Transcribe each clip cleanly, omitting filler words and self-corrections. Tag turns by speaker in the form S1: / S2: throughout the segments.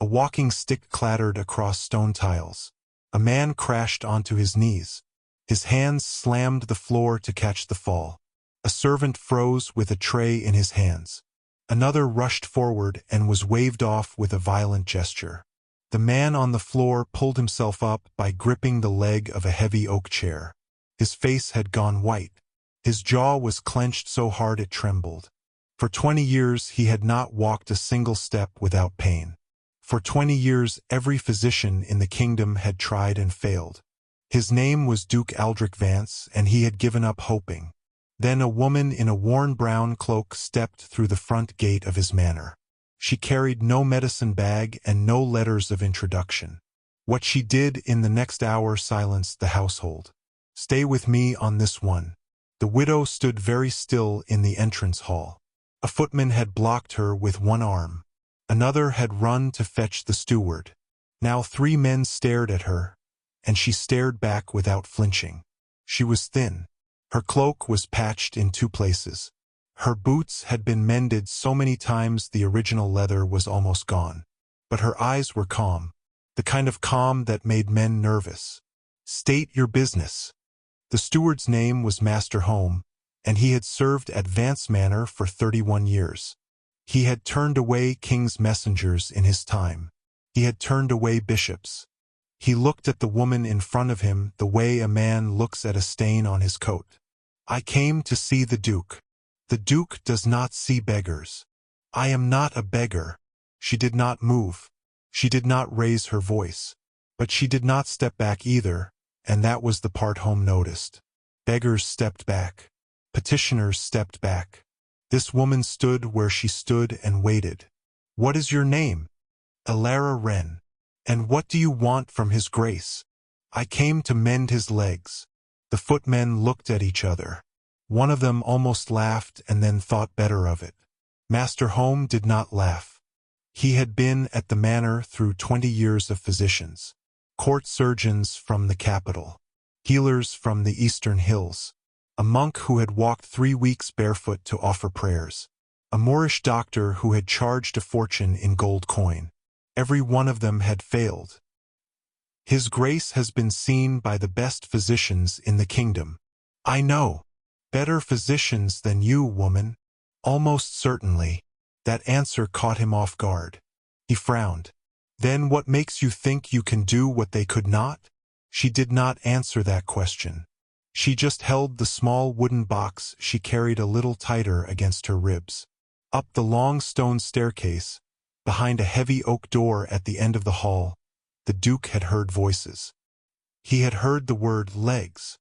S1: walking stick clattered across stone tiles. A man crashed onto his knees. His hands slammed the floor to catch the fall. A servant froze with a tray in his hands. Another rushed forward and was waved off with a violent gesture. The man on the floor pulled himself up by gripping the leg of a heavy oak chair. His face had gone white. His jaw was clenched so hard it trembled. For 20 years he had not walked a single step without pain. For 20 years every physician in the kingdom had tried and failed. His name was Duke Aldrich Vance, and he had given up hoping. Then a woman in a worn brown cloak stepped through the front gate of his manor. She carried no medicine bag and no letters of introduction. What she did in the next hour silenced the household. "Stay with me on this one." The widow stood very still in the entrance hall. A footman had blocked her with one arm. Another had run to fetch the steward. Now 3 men stared at her, and she stared back without flinching. She was thin. Her cloak was patched in 2 places. Her boots had been mended so many times the original leather was almost gone. But her eyes were calm, the kind of calm that made men nervous. "State your business." The steward's name was Master Home, and he had served at Vance Manor for 31 years. He had turned away king's messengers in his time. He had turned away bishops. He looked at the woman in front of him the way a man looks at a stain on his coat. "I came to see the Duke. The Duke does not see beggars. I am not a beggar." She did not move. She did not raise her voice. But she did not step back either, and that was the part Home noticed. Beggars stepped back. Petitioners stepped back. This woman stood where she stood and waited. "What is your name?" "Elara Wren." "And what do you want from his grace?" "I came to mend his legs." The footmen looked at each other. One of them almost laughed and then thought better of it. Master Home did not laugh. He had been at the manor through 20 years of physicians. Court surgeons from the capital. Healers from the eastern hills. A monk who had walked 3 weeks barefoot to offer prayers. A Moorish doctor who had charged a fortune in gold coin. Every one of them had failed. "His grace has been seen by the best physicians in the kingdom." "I know. Better physicians than you, woman." "Almost certainly." That answer caught him off guard. He frowned. "Then what makes you think you can do what they could not?" She did not answer that question. She just held the small wooden box she carried a little tighter against her ribs. Up the long stone staircase, behind a heavy oak door at the end of the hall, the Duke had heard voices. He had heard the word legs.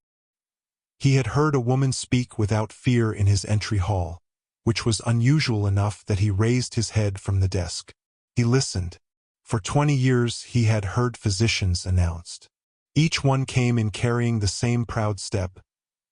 S1: He had heard a woman speak without fear in his entry hall, which was unusual enough that he raised his head from the desk. He listened. For 20 years he had heard physicians announced. Each one came in carrying the same proud step,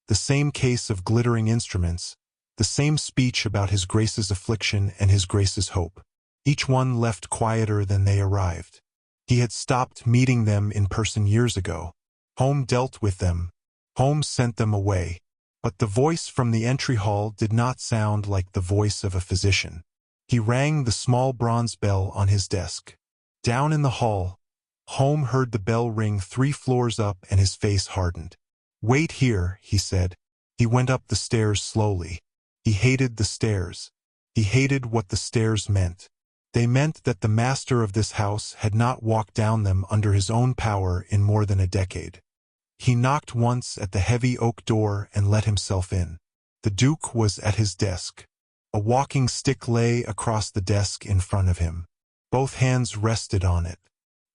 S1: the same case of glittering instruments, the same speech about his grace's affliction and his grace's hope. Each one left quieter than they arrived. He had stopped meeting them in person years ago. Home dealt with them. Home sent them away. But the voice from the entry hall did not sound like the voice of a physician. He rang the small bronze bell on his desk. Down in the hall, Home heard the bell ring 3 floors up and his face hardened. "Wait here," he said. He went up the stairs slowly. He hated the stairs. He hated what the stairs meant. They meant that the master of this house had not walked down them under his own power in more than a decade. He knocked once at the heavy oak door and let himself in. The Duke was at his desk. A walking stick lay across the desk in front of him. Both hands rested on it.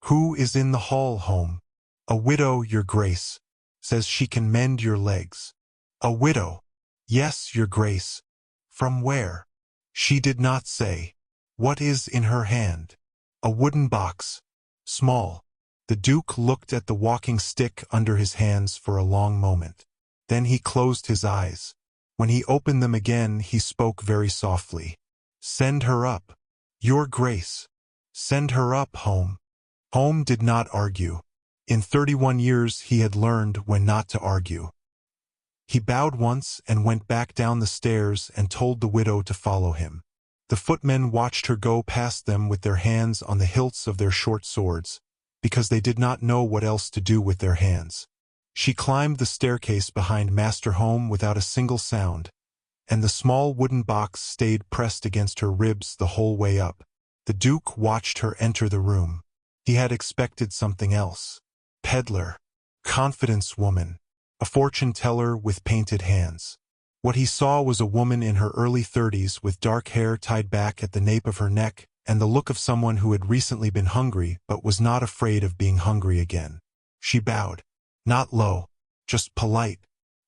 S1: "Who is in the hall, Home?" "A widow, your grace. Says she can mend your legs." "A widow?" "Yes, your grace." "From where?" "She did not say." "What is in her hand?" "A wooden box. Small." The Duke looked at the walking stick under his hands for a long moment. Then he closed his eyes. When he opened them again, he spoke very softly. "Send her up." "Your grace." "Send her up, Home." Home did not argue. In 31 years he had learned when not to argue. He bowed once and went back down the stairs and told the widow to follow him. The footmen watched her go past them with their hands on the hilts of their short swords, because they did not know what else to do with their hands. She climbed the staircase behind Master Home without a single sound, and the small wooden box stayed pressed against her ribs the whole way up. The Duke watched her enter the room. He had expected something else. Peddler. Confidence woman. A fortune-teller with painted hands. What he saw was a woman in her early 30s with dark hair tied back at the nape of her neck and the look of someone who had recently been hungry but was not afraid of being hungry again. She bowed. Not low, just polite.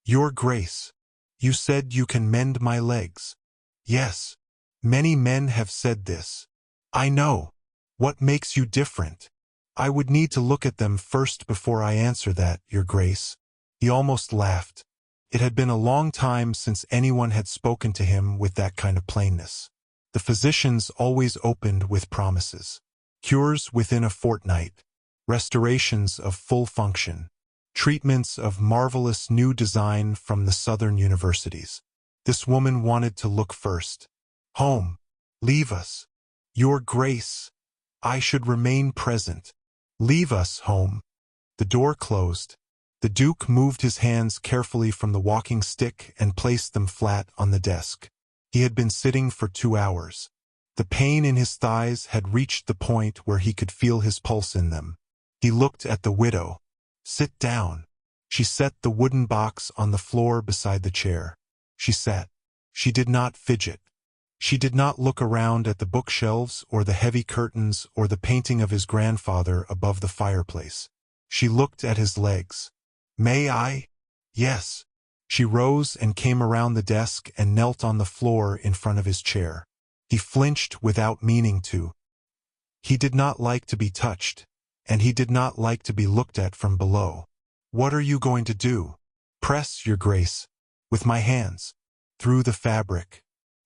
S1: Your Grace. You said you can mend my legs. Yes. Many men have said this. I know. What makes you different? I would need to look at them first before I answer that, Your Grace. He almost laughed. It had been a long time since anyone had spoken to him with that kind of plainness. The physicians always opened with promises. Cures within a fortnight. Restorations of full function. Treatments of marvelous new design from the southern universities. This woman wanted to look first. Home. Leave us. Your Grace. I should remain present. Leave us, Home. The door closed. The Duke moved his hands carefully from the walking stick and placed them flat on the desk. He had been sitting for 2 hours. The pain in his thighs had reached the point where he could feel his pulse in them. He looked at the widow. Sit down. She set the wooden box on the floor beside the chair. She sat. She did not fidget. She did not look around at the bookshelves or the heavy curtains or the painting of his grandfather above the fireplace. She looked at his legs. May I? Yes. She rose and came around the desk and knelt on the floor in front of his chair. He flinched without meaning to. He did not like to be touched, and he did not like to be looked at from below. What are you going to do? Press, Your Grace. With my hands. Through the fabric.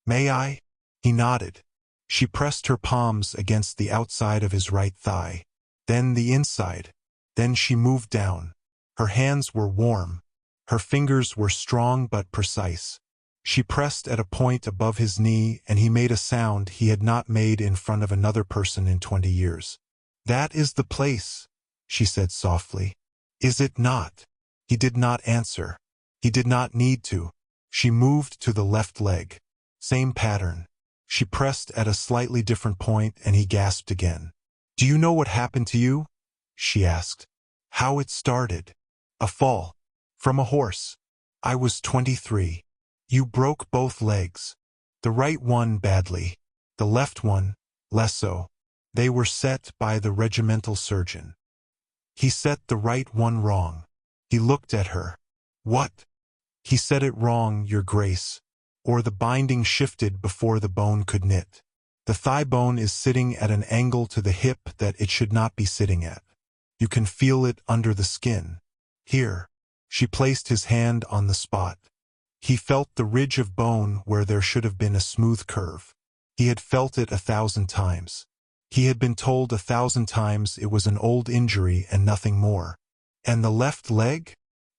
S1: May I? He nodded. She pressed her palms against the outside of his right thigh. Then the inside. Then she moved down. Her hands were warm. Her fingers were strong but precise. She pressed at a point above his knee, and he made a sound he had not made in front of another person in 20 years. That is the place, she said softly. Is it not? He did not answer. He did not need to. She moved to the left leg. Same pattern. She pressed at a slightly different point, and he gasped again. Do you know what happened to you? She asked. How it started. A fall. From a horse. I was 23. You broke both legs. The right one badly. The left one, less so. They were set by the regimental surgeon. He set the right one wrong. He looked at her. What? He set it wrong, Your Grace. Or the binding shifted before the bone could knit. The thigh bone is sitting at an angle to the hip that it should not be sitting at. You can feel it under the skin. Here. She placed his hand on the spot. He felt the ridge of bone where there should have been a smooth curve. He had felt it 1,000 times. He had been told 1,000 times it was an old injury and nothing more. And the left leg?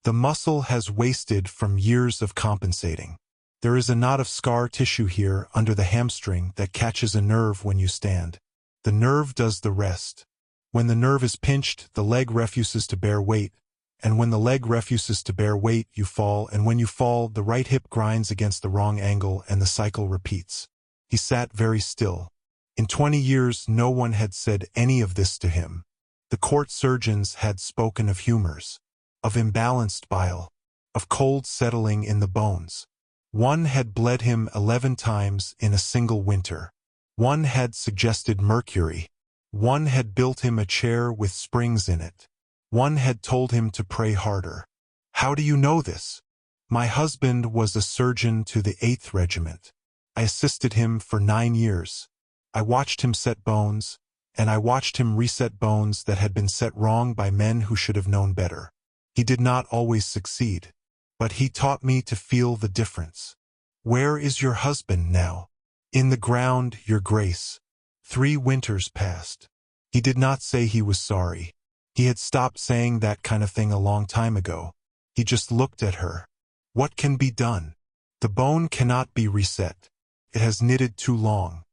S1: The muscle has wasted from years of compensating. There is a knot of scar tissue here under the hamstring that catches a nerve when you stand. The nerve does the rest. When the nerve is pinched, the leg refuses to bear weight, and when the leg refuses to bear weight, you fall, and when you fall, the right hip grinds against the wrong angle, and the cycle repeats. He sat very still. In 20 years, no one had said any of this to him. The court surgeons had spoken of humors, of imbalanced bile, of cold settling in the bones. One had bled him 11 times in a single winter. One had suggested mercury. One had built him a chair with springs in it. One had told him to pray harder. How do you know this? My husband was a surgeon to the 8th Regiment. I assisted him for 9 years. I watched him set bones, and I watched him reset bones that had been set wrong by men who should have known better. He did not always succeed, but he taught me to feel the difference. Where is your husband now? In the ground, Your Grace. 3 winters passed. He did not say he was sorry. He had stopped saying that kind of thing a long time ago. He just looked at her. What can be done? The bone cannot be reset. It has knitted too long.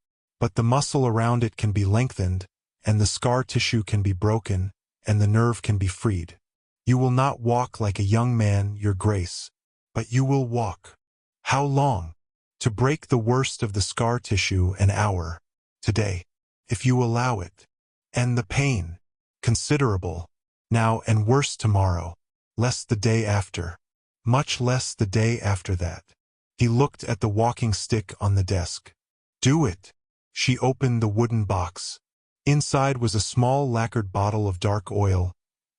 S1: but the muscle around it can be lengthened, and the scar tissue can be broken, and the nerve can be freed. You will not walk like a young man, Your Grace, but you will walk. How long? To break the worst of the scar tissue, an hour. Today, if you allow it. And the pain? Considerable. Now, and worse tomorrow. Less the day after. Much less the day after that. He looked at the walking stick on the desk. Do it. She opened the wooden box. Inside was a small lacquered bottle of dark oil,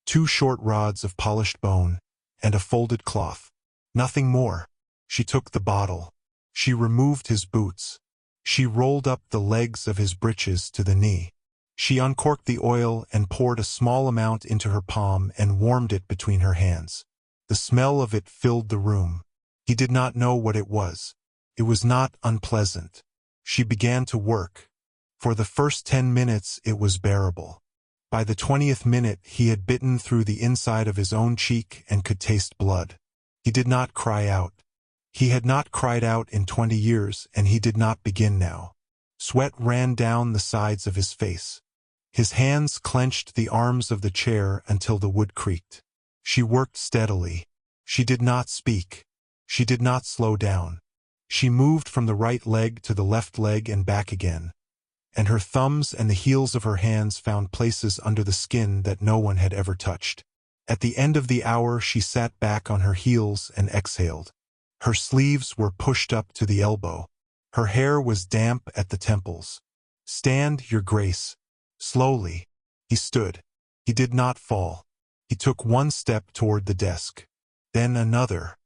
S1: 2 short rods of polished bone, and a folded cloth. Nothing more. She took the bottle. She removed his boots. She rolled up the legs of his breeches to the knee. She uncorked the oil and poured a small amount into her palm and warmed it between her hands. The smell of it filled the room. He did not know what it was. It was not unpleasant. She began to work. For the first 10 minutes it was bearable. By the 20th minute he had bitten through the inside of his own cheek and could taste blood. He did not cry out. He had not cried out in 20 years, and he did not begin now. Sweat ran down the sides of his face. His hands clenched the arms of the chair until the wood creaked. She worked steadily. She did not speak. She did not slow down. She moved from the right leg to the left leg and back again, and her thumbs and the heels of her hands found places under the skin that no one had ever touched. At the end of the hour she sat back on her heels and exhaled. Her sleeves were pushed up to the elbow. Her hair was damp at the temples. Stand, Your Grace. Slowly. He stood. He did not fall. He took 1 step toward the desk. Then another.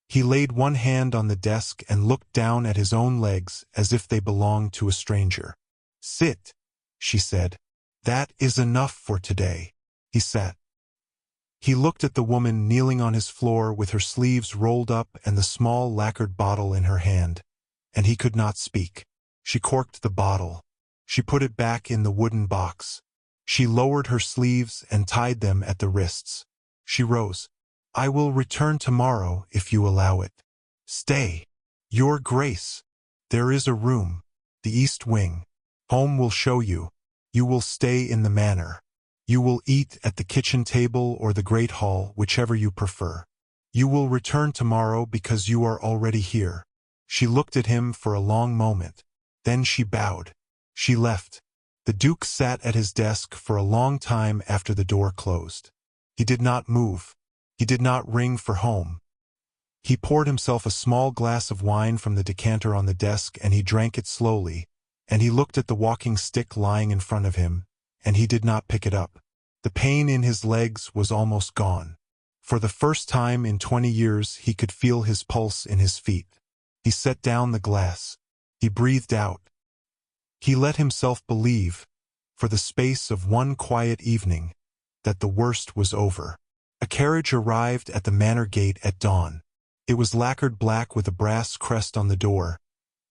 S1: He laid one hand on the desk and looked down at his own legs as if they belonged to a stranger. Sit, she said. That is enough for today. He sat. He looked at the woman kneeling on his floor with her sleeves rolled up and the small lacquered bottle in her hand, and he could not speak. She corked the bottle. She put it back in the wooden box. She lowered her sleeves and tied them at the wrists. She rose. I will return tomorrow if you allow it. Stay. Your Grace. There is a room. The East Wing. Home will show you. You will stay in the manor. You will eat at the kitchen table or the great hall, whichever you prefer. You will return tomorrow because you are already here. She looked at him for a long moment. Then she bowed. She left. The Duke sat at his desk for a long time after the door closed. He did not move. He did not ring for home. He poured himself a small glass of wine from the decanter on the desk and he drank it slowly, and he looked at the walking stick lying in front of him, and he did not pick it up. The pain in his legs was almost gone. For the first time in 20 years he could feel his pulse in his feet. He set down the glass. He breathed out. He let himself believe, for the space of one quiet evening, that the worst was over. A carriage arrived at the manor gate at dawn. It was lacquered black with a brass crest on the door,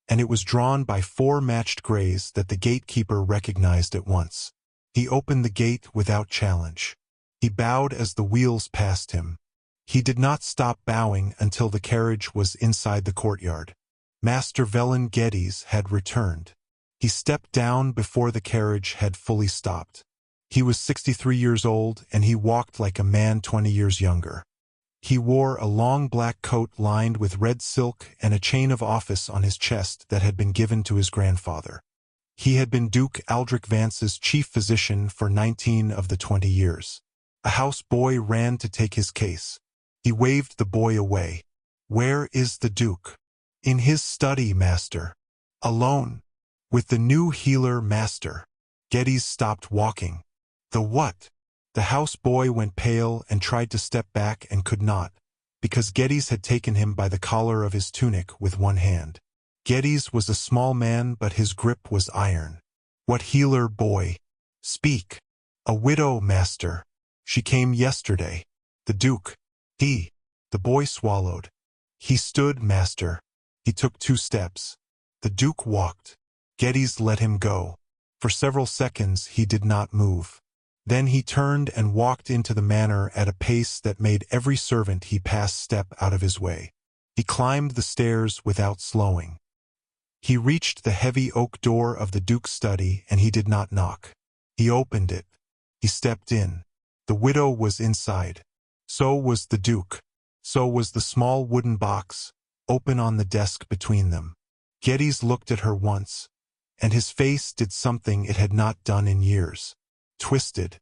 S1: and it was drawn by 4 matched grays that the gatekeeper recognized at once. He opened the gate without challenge. He bowed as the wheels passed him. He did not stop bowing until the carriage was inside the courtyard. Master Velen Geddes had returned. He stepped down before the carriage had fully stopped. He was 63 years old, and he walked like a man 20 years younger. He wore a long black coat lined with red silk and a chain of office on his chest that had been given to his grandfather. He had been Duke Aldrich Vance's chief physician for 19 of the 20 years. A house boy ran to take his case. He waved the boy away. Where is the Duke? In his study, master. Alone. With the new healer, master. Geddes stopped walking. The what? The house boy went pale and tried to step back and could not, because Geddes had taken him by the collar of his tunic with one hand. Geddes was a small man, but his grip was iron. What healer, boy? Speak. A widow, master. She came yesterday. The Duke. He. The boy swallowed. He stood, master. He took 2 steps. The Duke walked. Geddes let him go. For several seconds he did not move. Then he turned and walked into the manor at a pace that made every servant he passed step out of his way. He climbed the stairs without slowing. He reached the heavy oak door of the Duke's study, and he did not knock. He opened it. He stepped in. The widow was inside. So was the Duke. So was the small wooden box, open on the desk between them. Geddes looked at her once, and his face did something it had not done in years. Twisted.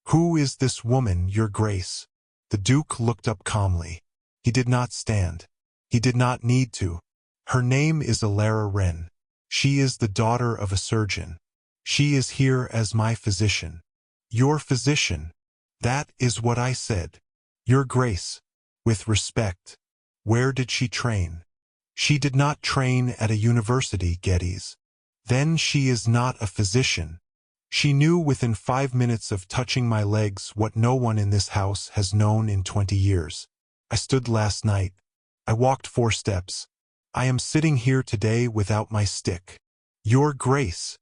S1: "Who is this woman, Your Grace?" The Duke looked up calmly. He did not stand. He did not need to. "Her name is Alara Wren. She is the daughter of a surgeon. She is here as my physician." "Your physician?" "That is what I said. Your Grace." With respect. "Where did she train?" "She did not train at a university, Geddes." "Then she is not a physician." "She knew within 5 minutes of touching my legs what no one in this house has known in 20 years. I stood last night. I walked 4 steps. I am sitting here today without my stick." "Your Grace."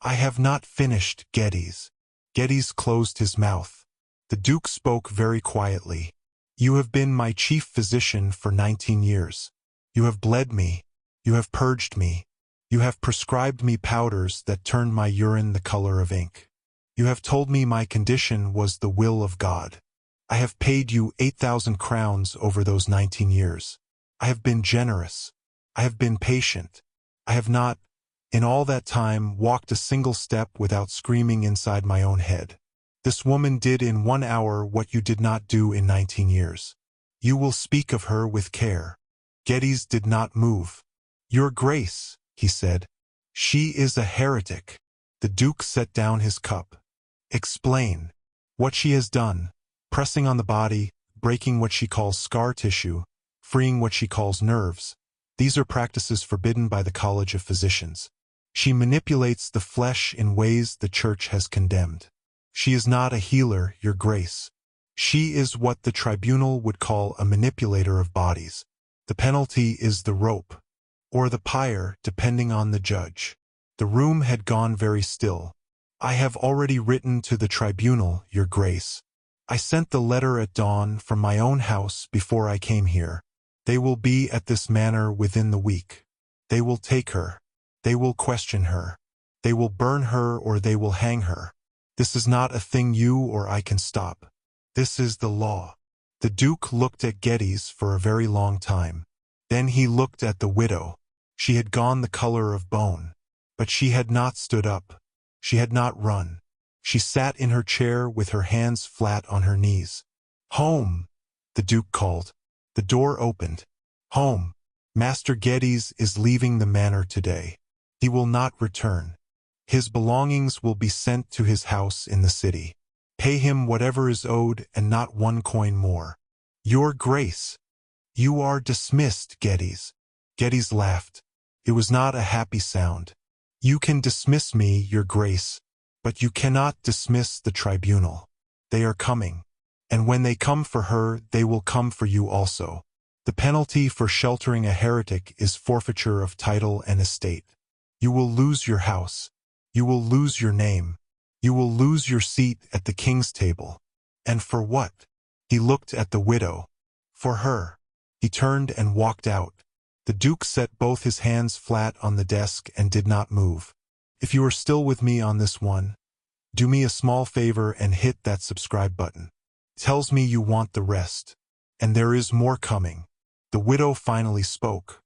S1: "I have not finished, Geddes." Geddes closed his mouth. The Duke spoke very quietly. "You have been my chief physician for 19 years. You have bled me. You have purged me. You have prescribed me powders that turned my urine the color of ink. You have told me my condition was the will of God. I have paid you 8,000 crowns over those 19 years. I have been generous. I have been patient. I have not, in all that time, walked a single step without screaming inside my own head. This woman did in 1 hour what you did not do in 19 years. You will speak of her with care." Geddes did not move. "Your Grace," he said, "she is a heretic." The Duke set down his cup. "Explain. What she has done, pressing on the body, breaking what she calls scar tissue, freeing what she calls nerves. These are practices forbidden by the College of Physicians. She manipulates the flesh in ways the Church has condemned. She is not a healer, Your Grace. She is what the tribunal would call a manipulator of bodies. The penalty is the rope, or the pyre, depending on the judge." The room had gone very still. "I have already written to the tribunal, Your Grace. I sent the letter at dawn from my own house before I came here. They will be at this manor within the week. They will take her. They will question her. They will burn her or they will hang her. This is not a thing you or I can stop. This is the law." The Duke looked at Geddes for a very long time. Then he looked at the widow. She had gone the color of bone. But she had not stood up. She had not run. She sat in her chair with her hands flat on her knees. "Home," the Duke called. The door opened. "Home. Master Geddes is leaving the manor today. He will not return. His belongings will be sent to his house in the city. Pay him whatever is owed and not 1 coin more." "Your Grace." "You are dismissed, Geddes." Geddes laughed. It was not a happy sound. "You can dismiss me, Your Grace, but you cannot dismiss the tribunal. They are coming. And when they come for her, they will come for you also. The penalty for sheltering a heretic is forfeiture of title and estate. You will lose your house. You will lose your name. You will lose your seat at the king's table. And for what?" He looked at the widow. "For her." He turned and walked out. The Duke set both his hands flat on the desk and did not move. "If you are still with me on this one, do me a small favor and hit that subscribe button. Tells me you want the rest. And there is more coming." The widow finally spoke.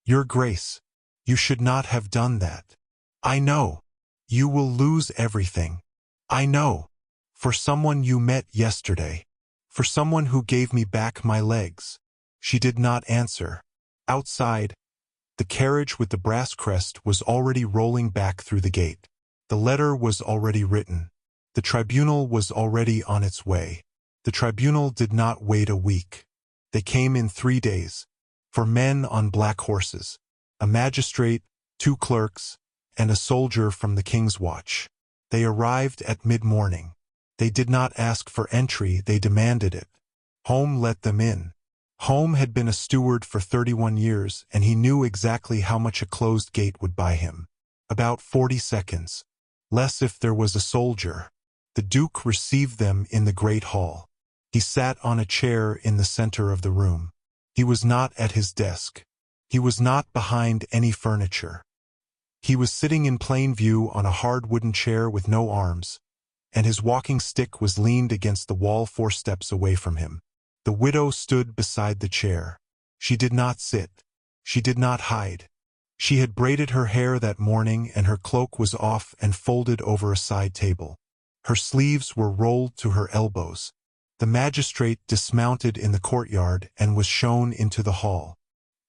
S1: "Your Grace, you should not have done that. I know. You will lose everything. I know. For someone you met yesterday. For someone who gave me back my legs." She did not answer. Outside, the carriage with the brass crest was already rolling back through the gate. The letter was already written. The tribunal was already on its way. The tribunal did not wait a week. They came in 3 days. 4 men on black horses, a magistrate, 2 clerks, and a soldier from the King's Watch. They arrived at mid-morning. They did not ask for entry, they demanded it. Home let them in. Home had been a steward for 31 years, and he knew exactly how much a closed gate would buy him. About 40 seconds. Less if there was a soldier. The Duke received them in the great hall. He sat on a chair in the center of the room. He was not at his desk. He was not behind any furniture. He was sitting in plain view on a hard wooden chair with no arms, and his walking stick was leaned against the wall 4 steps away from him. The widow stood beside the chair. She did not sit. She did not hide. She had braided her hair that morning, and her cloak was off and folded over a side table. Her sleeves were rolled to her elbows. The magistrate dismounted in the courtyard and was shown into the hall.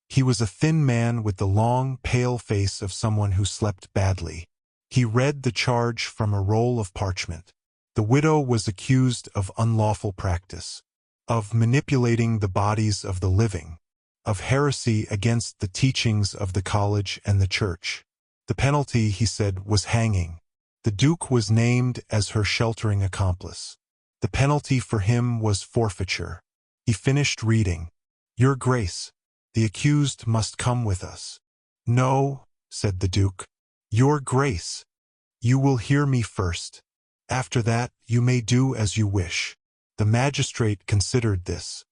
S1: He was a thin man with the long, pale face of someone who slept badly. He read the charge from a roll of parchment. The widow was accused of unlawful practice, of manipulating the bodies of the living, of heresy against the teachings of the college and the church. The penalty, he said, was hanging. The Duke was named as her sheltering accomplice. The penalty for him was forfeiture. He finished reading. "Your Grace, the accused must come with us." "No," said the Duke. "Your Grace, you will hear me first. After that, you may do as you wish." The magistrate considered this.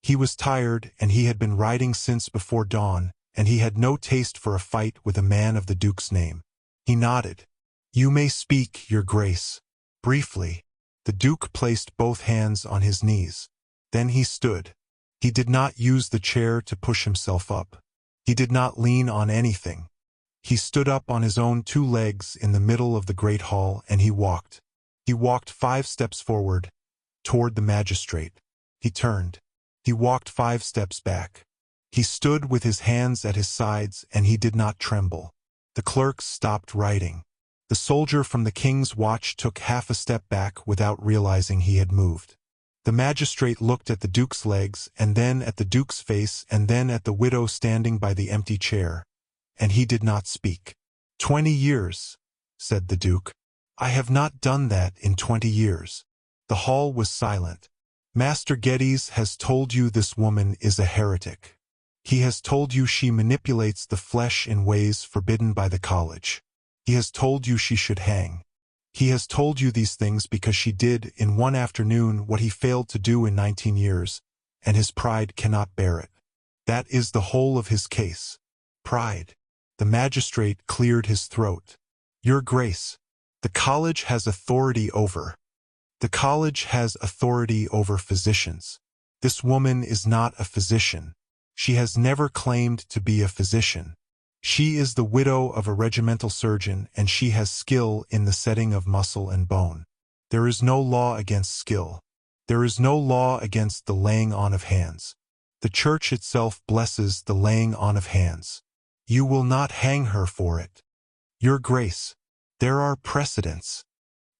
S1: He was tired, and he had been riding since before dawn, and he had no taste for a fight with a man of the Duke's name. He nodded. "You may speak, Your Grace." Briefly. The Duke placed both hands on his knees. Then he stood. He did not use the chair to push himself up. He did not lean on anything. He stood up on his own 2 legs in the middle of the great hall, and he walked. He walked 5 steps forward, toward the magistrate. He turned. He walked 5 steps back. He stood with his hands at his sides, and he did not tremble. The clerks stopped writing. The soldier from the king's watch took half a step back without realizing he had moved. The magistrate looked at the Duke's legs, and then at the Duke's face, and then at the widow standing by the empty chair, and he did not speak. 20 years, said the Duke. "I have not done that in 20 years. The hall was silent. "Master Geddes has told you this woman is a heretic. He has told you she manipulates the flesh in ways forbidden by the college. He has told you she should hang. He has told you these things because she did in one afternoon what he failed to do in 19 years, and his pride cannot bear it. That is the whole of his case. Pride." The magistrate cleared his throat. "Your Grace, the college has authority over. The college has authority over physicians. This woman is not a physician. She has never claimed to be a physician. She is the widow of a regimental surgeon, and she has skill in the setting of muscle and bone. There is no law against skill. There is no law against the laying on of hands. The church itself blesses the laying on of hands. You will not hang her for it. Your Grace, there are precedents.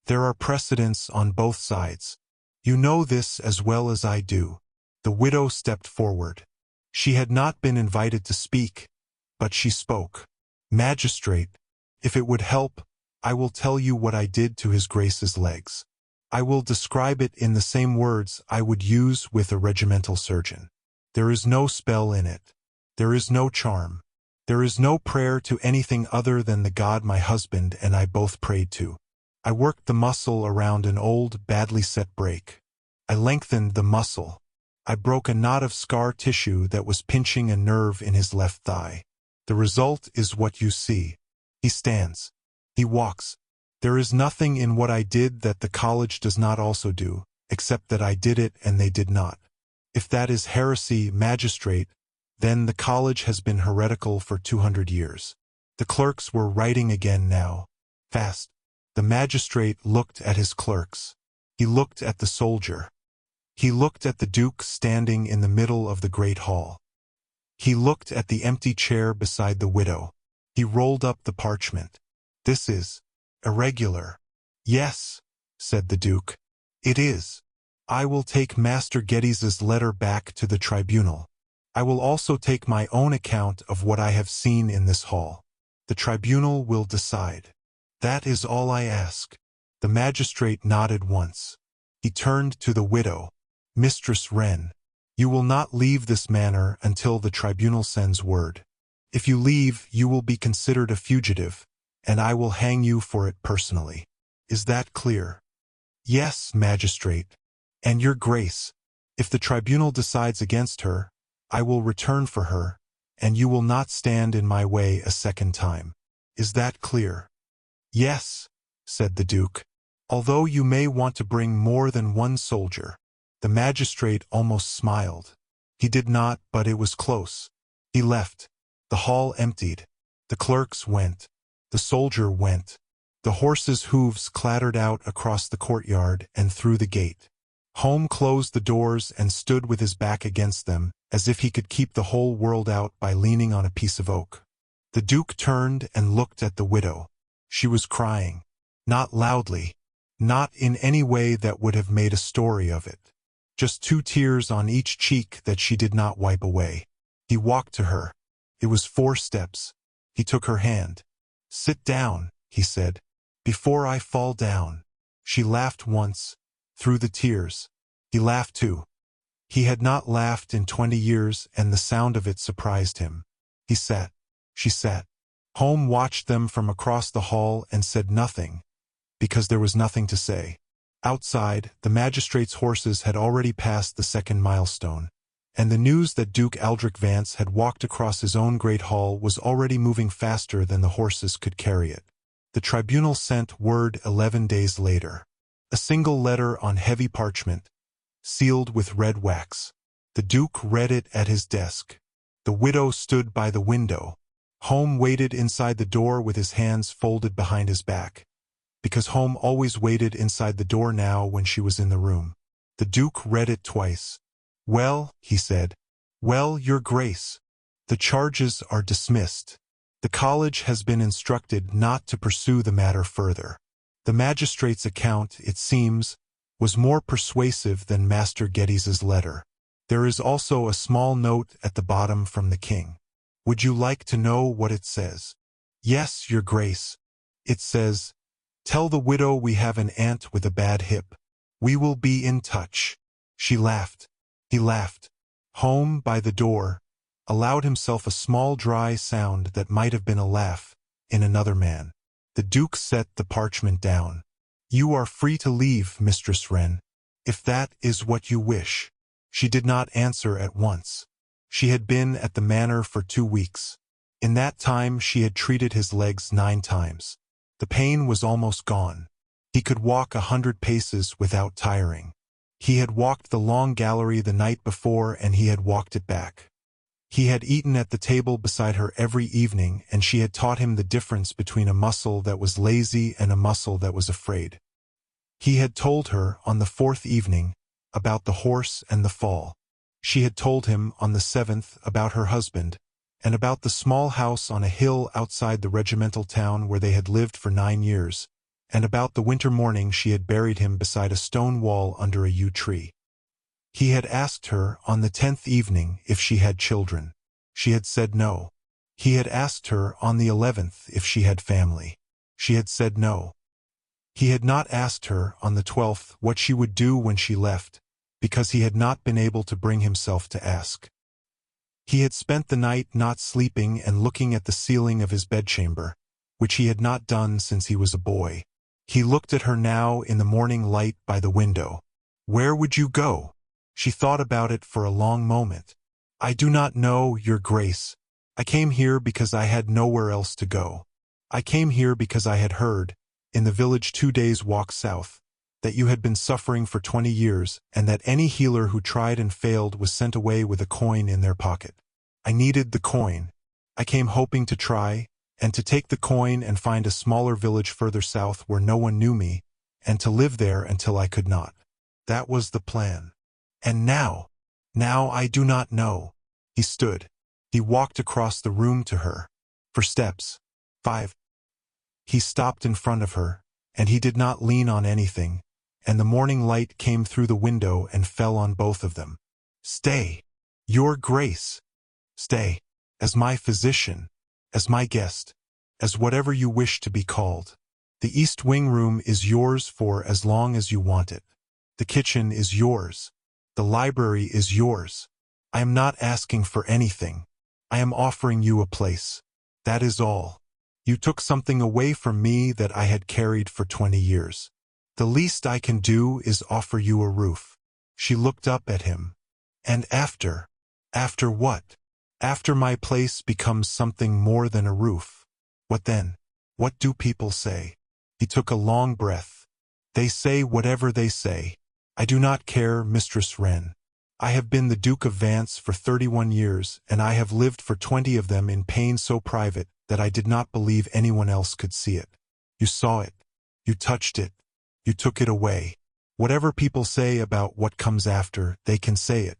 S1: There are precedents on both sides. You know this as well as I do." The widow stepped forward. She had not been invited to speak, but she spoke. "Magistrate, if it would help, I will tell you what I did to his Grace's legs. I will describe it in the same words I would use with a regimental surgeon. There is no spell in it. There is no charm. There is no prayer to anything other than the God my husband and I both prayed to. I worked the muscle around an old, badly set break. I lengthened the muscle. I broke a knot of scar tissue that was pinching a nerve in his left thigh. The result is what you see. He stands. He walks. There is nothing in what I did that the college does not also do, except that I did it and they did not. If that is heresy, magistrate, then the college has been heretical for 200 years. The clerks were writing again now. Fast. The magistrate looked at his clerks. He looked at the soldier. He looked at the Duke standing in the middle of the great hall. He looked at the empty chair beside the widow. He rolled up the parchment. "This is irregular." "Yes," said the Duke. "It is. I will take Master Geddes's letter back to the tribunal. I will also take my own account of what I have seen in this hall. The tribunal will decide. That is all I ask." The magistrate nodded once. He turned to the widow. "Mistress Wren, you will not leave this manor until the tribunal sends word. If you leave, you will be considered a fugitive, and I will hang you for it personally. Is that clear?" "Yes, magistrate. And your Grace, if the tribunal decides against her, I will return for her, and you will not stand in my way a second time." Is that clear?" "Yes," said the Duke. "Although you may want to bring more than one soldier." The magistrate almost smiled. He did not, but it was close. He left. The hall emptied. The clerks went. The soldier went. The horses' hooves clattered out across the courtyard and through the gate. Home closed the doors and stood with his back against them, as if he could keep the whole world out by leaning on a piece of oak. The Duke turned and looked at the widow. She was crying. Not loudly. Not in any way that would have made a story of it. Just 2 tears on each cheek that she did not wipe away. He walked to her. It was 4 steps. He took her hand. "Sit down," he said, "before I fall down." She laughed once, through the tears. He laughed too. He had not laughed in 20 years, and the sound of it surprised him. He sat. She sat. Home watched them from across the hall and said nothing, because there was nothing to say. Outside, the magistrate's horses had already passed the 2nd milestone, and the news that Duke Aldrich Vance had walked across his own great hall was already moving faster than the horses could carry it. The tribunal sent word 11 days later. A single letter on heavy parchment, sealed with red wax. The Duke read it at his desk. The widow stood by the window. Home waited inside the door with his hands folded behind his back, because Home always waited inside the door now when she was in the room. The Duke read it twice. "Well," he said. "Well, Your Grace. The charges are dismissed. The college has been instructed not to pursue the matter further." The magistrate's account, it seems, was more persuasive than Master Geddes' letter. There is also a small note at the bottom from the king. Would you like to know what it says? "Yes, Your Grace." It says, "Tell the widow we have an aunt with a bad hip. We will be in touch." She laughed. He laughed. Home, by the door, allowed himself a small dry sound that might have been a laugh in another man. The Duke set the parchment down. "You are free to leave, Mistress Wren, if that is what you wish." She did not answer at once. She had been at the manor for 2 weeks. In that time she had treated his legs 9 times. The pain was almost gone. He could walk 100 paces without tiring. He had walked the long gallery the night before, and he had walked it back. He had eaten at the table beside her every evening, and she had taught him the difference between a muscle that was lazy and a muscle that was afraid. He had told her, on the 4th evening, about the horse and the fall. She had told him, on the 7th, about her husband, and about the small house on a hill outside the regimental town where they had lived for 9 years, and about the winter morning she had buried him beside a stone wall under a yew tree. He had asked her, on the 10th evening, if she had children. She had said no. He had asked her, on the 11th, if she had family. She had said no. He had not asked her, on the 12th, what she would do when she left, because he had not been able to bring himself to ask. He had spent the night not sleeping and looking at the ceiling of his bedchamber, which he had not done since he was a boy. He looked at her now in the morning light by the window. "Where would you go?" She thought about it for a long moment. "I do not know, Your Grace. I came here because I had nowhere else to go. I came here because I had heard, in the village 2 days' walk south, that you had been suffering for 20 years, and that any healer who tried and failed was sent away with a coin in their pocket. I needed the coin. I came hoping to try, and to take the coin and find a smaller village further south where no one knew me, and to live there until I could not. That was the plan. And now I do not know." He stood. He walked across the room to her. For steps. 5. He stopped in front of her, and he did not lean on anything, and the morning light came through the window and fell on both of them. "Stay, Your Grace. Stay, as my physician, as my guest, as whatever you wish to be called. The East Wing room is yours for as long as you want it. The kitchen is yours. The library is yours. I am not asking for anything. I am offering you a place. That is all. You took something away from me that I had carried for 20 years. The least I can do is offer you a roof." She looked up at him. "And after what? After my place becomes something more than a roof. What then?" What do people say? He took a long breath. They say whatever they say. I do not care, Mistress Wren. I have been the Duke of Vance for 31 years, and I have lived for 20 of them in pain so private that I did not believe anyone else could see it. You saw it. You touched it. You took it away. Whatever people say about what comes after, they can say it.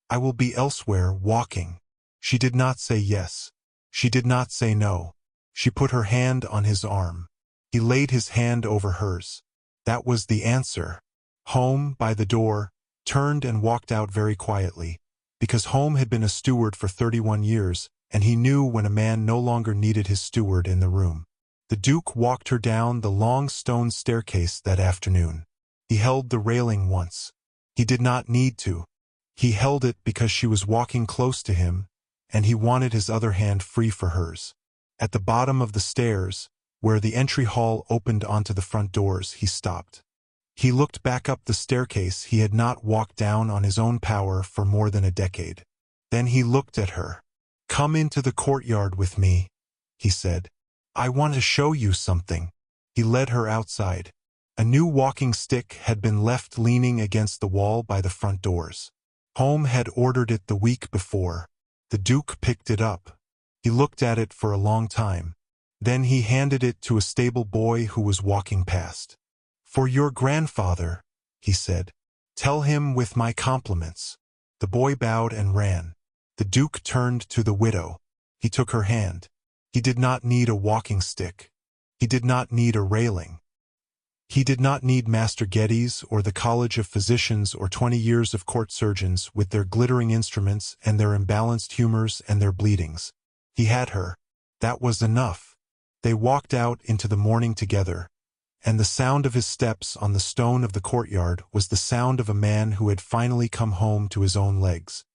S1: I will be elsewhere, walking. She did not say yes. She did not say no. She put her hand on his arm. He laid his hand over hers. That was the answer. Home, by the door, turned and walked out very quietly, because Home had been a steward for 31 years, and he knew when a man no longer needed his steward in the room. The Duke walked her down the long stone staircase that afternoon. He held the railing once. He did not need to. He held it because she was walking close to him, and he wanted his other hand free for hers. At the bottom of the stairs, where the entry hall opened onto the front doors, he stopped. He looked back up the staircase he had not walked down on his own power for more than a decade. Then he looked at her. "Come into the courtyard with me," he said. "I want to show you something." He led her outside. A new walking stick had been left leaning against the wall by the front doors. Home had ordered it the week before. The Duke picked it up. He looked at it for a long time. Then he handed it to a stable boy who was walking past. "For your grandfather," he said. "Tell him with my compliments." The boy bowed and ran. The Duke turned to the widow. He took her hand. He did not need a walking stick. He did not need a railing. He did not need Master Geddes or the College of Physicians or 20 years of court surgeons with their glittering instruments and their imbalanced humors and their bleedings. He had her. That was enough. They walked out into the morning together, and the sound of his steps on the stone of the courtyard was the sound of a man who had finally come home to his own legs.